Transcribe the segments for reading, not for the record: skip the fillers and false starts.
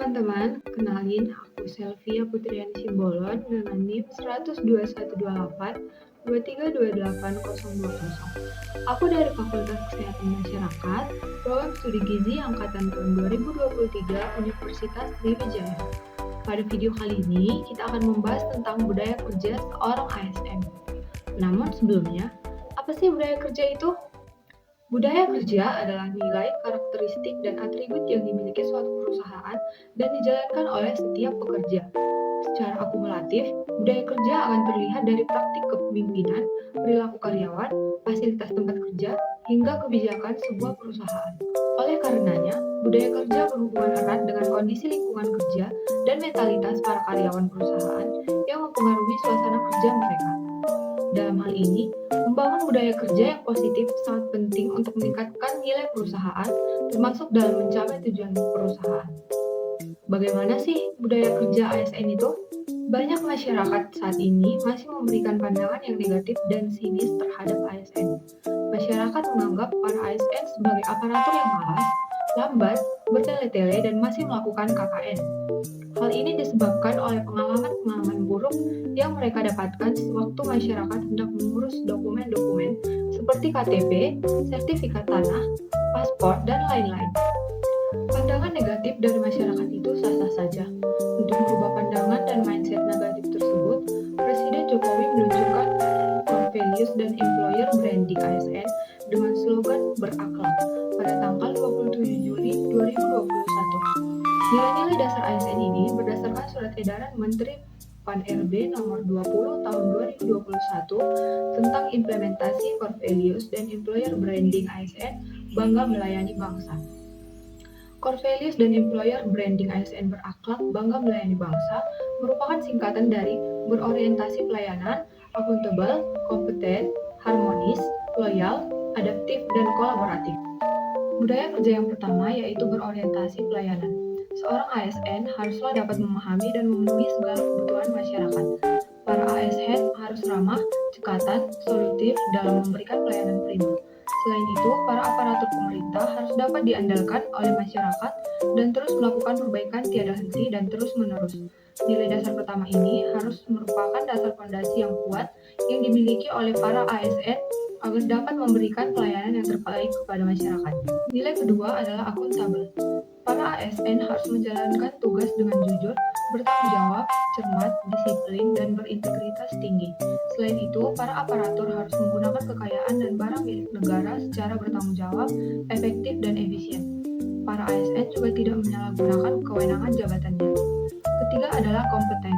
teman-teman, kenalin aku Selvia Putriani Simbolon dengan NIM 12128 Aku dari Fakultas Kesehatan Masyarakat, Program Studi Gizi Angkatan tahun 2023 Universitas Sriwijaya. Pada video kali ini, kita akan membahas tentang budaya kerja seorang ASN. Namun sebelumnya, apa sih budaya kerja itu? Budaya kerja adalah nilai, karakteristik, dan atribut yang dimiliki suatu perusahaan dan dijalankan oleh setiap pekerja. Secara akumulatif, budaya kerja akan terlihat dari praktik kepemimpinan, perilaku karyawan, fasilitas tempat kerja, hingga kebijakan sebuah perusahaan. Oleh karenanya, budaya kerja berhubungan erat dengan kondisi lingkungan kerja dan mentalitas para karyawan perusahaan yang mempengaruhi suasana kerja mereka. Dalam hal ini, membangun budaya kerja yang positif sangat penting untuk meningkatkan nilai perusahaan, termasuk dalam mencapai tujuan perusahaan. Bagaimana sih budaya kerja ASN itu? Banyak masyarakat saat ini masih memberikan pandangan yang negatif dan sinis terhadap ASN. Masyarakat menganggap para ASN sebagai aparatur yang malas, lambat, bertele-tele, dan masih melakukan KKN. Hal ini disebabkan oleh pengalaman-pengalaman buruk yang mereka dapatkan sewaktu masyarakat hendak mengurus dokumen-dokumen seperti KTP, sertifikat tanah, paspor, dan lain-lain. Pandangan negatif dari masyarakat itu sah-sah saja. Untuk merubah pandangan dan mindset negatif tersebut, Presiden Jokowi meluncurkan core values dan employer branding ASN dengan slogan berakhlak pada tanggal 27 Juli 2021. Nilai-nilai dasar ASN ini berdasarkan Surat Edaran Menteri Pan-RB Nomor 20 Tahun 2021 tentang implementasi core values dan employer branding ASN Bangga Melayani Bangsa. Core values dan employer branding ASN berakhlak Bangga Melayani Bangsa merupakan singkatan dari berorientasi pelayanan, akuntabel, kompeten, harmonis, loyal, adaptif, dan kolaboratif. Budaya kerja yang pertama yaitu berorientasi pelayanan. Seorang ASN haruslah dapat memahami dan memenuhi segala kebutuhan masyarakat. Para ASN harus ramah, cekatan, solutif dalam memberikan pelayanan prima. Selain itu, para aparatur pemerintah harus dapat diandalkan oleh masyarakat dan terus melakukan perbaikan tiada henti dan terus-menerus. Nilai dasar pertama ini harus merupakan dasar fondasi yang kuat yang dimiliki oleh para ASN agar dapat memberikan pelayanan yang terbaik kepada masyarakat. Nilai kedua adalah akuntabel. Para ASN harus menjalankan tugas dengan jujur, bertanggung jawab, cermat, disiplin, dan berintegritas tinggi. Selain itu, para aparatur harus menggunakan kekayaan dan barang milik negara secara bertanggung jawab, efektif, dan efisien. Para ASN juga tidak menyalahgunakan kewenangan jabatannya. Ketiga adalah kompeten.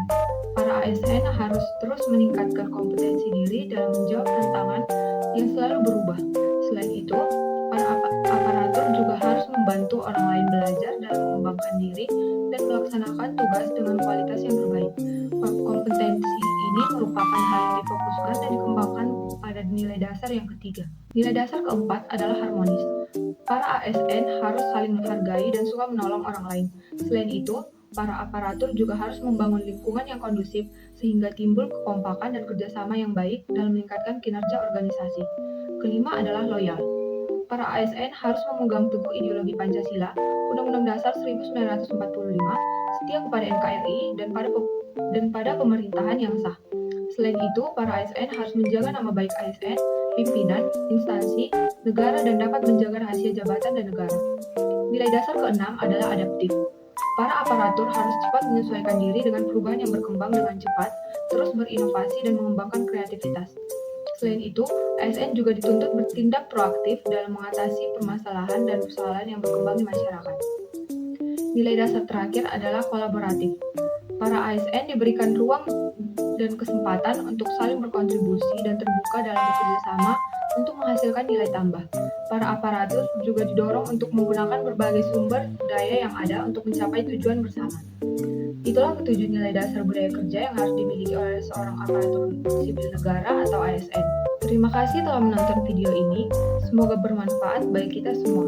Para ASN harus terus meningkatkan kompetensi diri dalam menjawab tantangan yang selalu berubah. Selain itu, para aparatur juga harus membantu orang lain belajar dalam mengembangkan diri dan melaksanakan tugas dengan kualitas yang terbaik. Kompetensi ini merupakan hal yang difokuskan dan dikembangkan pada nilai dasar yang ketiga. Nilai dasar keempat adalah harmonis. Para ASN harus saling menghargai dan suka menolong orang lain. Selain itu, para aparatur juga harus membangun lingkungan yang kondusif sehingga timbul kekompakan dan kerjasama yang baik dalam meningkatkan kinerja organisasi. Kelima adalah loyal. Para ASN harus memegang teguh ideologi Pancasila, Undang-Undang Dasar 1945, setia kepada NKRI, dan pada pemerintahan yang sah. Selain itu, para ASN harus menjaga nama baik ASN, pimpinan, instansi, negara, dan dapat menjaga rahasia jabatan dan negara. Nilai dasar keenam adalah adaptif. Para aparatur harus cepat menyesuaikan diri dengan perubahan yang berkembang dengan cepat, terus berinovasi dan mengembangkan kreativitas. Selain itu, ASN juga dituntut bertindak proaktif dalam mengatasi permasalahan dan persoalan yang berkembang di masyarakat. Nilai dasar terakhir adalah kolaboratif. Para ASN diberikan ruang dan kesempatan untuk saling berkontribusi dan terbuka dalam bekerja sama untuk menghasilkan nilai tambah. Para aparatur juga didorong untuk menggunakan berbagai sumber daya yang ada untuk mencapai tujuan bersama. Itulah ketujuh nilai dasar budaya kerja yang harus dimiliki oleh seorang aparatur sipil negara atau ASN. Terima kasih telah menonton video ini. Semoga bermanfaat bagi kita semua.